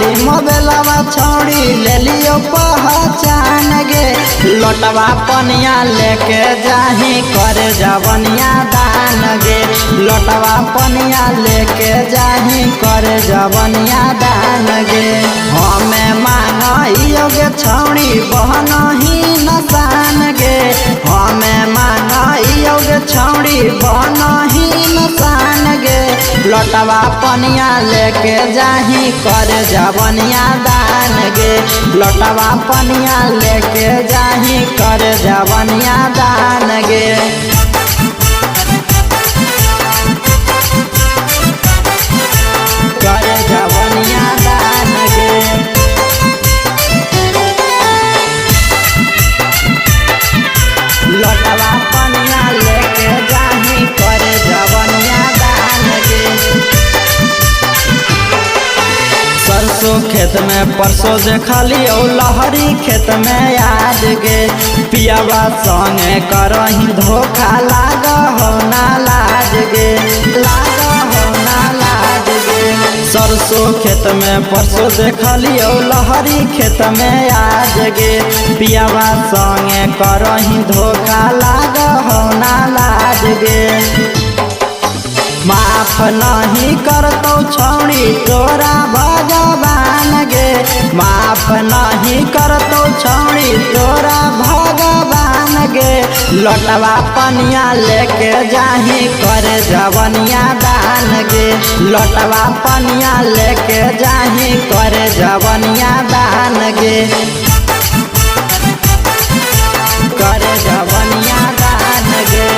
खाली मोबाइलवा छौड़ी ले लियो पहचान गे। लोटवा पनिया लेके जाही करे जवनिया दान गे। लोटवा पनिया लेके जाही करे जवनिया दान गे। हमें मांगियो गे छौड़ी बहन ही नसान गे। हमें मांगियो गे छौड़ी बहन ही नसान गे। लोटवा पनिया लेके जाही करे जवनिया दान गे। लोटवा पनिया लेके जाही करे जवनिया दान गे। करे जवनिया दान गे। लोटवा पनिया लेके जाही करे जवनिया दान गे। सरसों खेत में परसों जे खाली औ लहरी खेत में आज गे। पियावा संगे करही धोखा लाग हो ना लाज गे। लाग हो ना लाज गे। सरसों खेत में परसों जे खाली औ लहरी खेत में आज गे। पियावा संगे करही धोखा लाग हो ना लाज गे। माफ नहीं करतो छौड़ी तोरा भगवान गे। माफ नहीं करतो छौड़ी तोरा भगवान गे। लोटवा पनिया लेके जाही करे जवनिया दान गे। लोटवा पनिया लेके जाही करे जवनिया दान गे। करे जवनिया दान गे।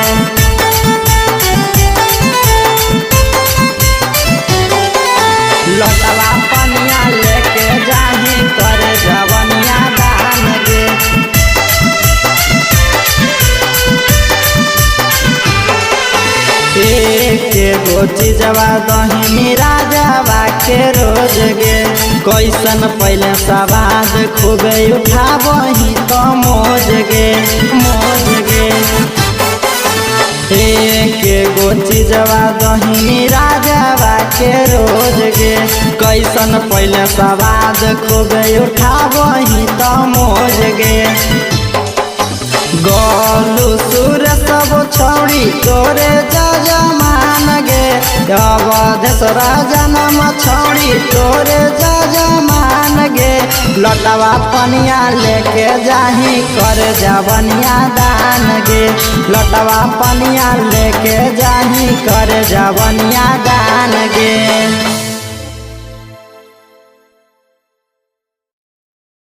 लोटवा पनिया लेके जाही करे जवनिया दान गे। एक गो चीजवा दही राजवा के रोज गे। कैसन पहले सवाद खूबे उठाबही तो मौज गे। मौज गे। एक गो चीजवा दही राजवा के रोज गे। कैसन पहले सवाद खूबे उठाबही तो मौज गे। गोलू सुर सब छौड़ी तोरे जजमान गे। अवधेश्वरा जनम छौड़ी तोरे जजमान गे। लोटवा पनिया लेके जाही करे जवनिया दान गे। लोटवा पनिया लेके जाही करे जवनिया दान गे।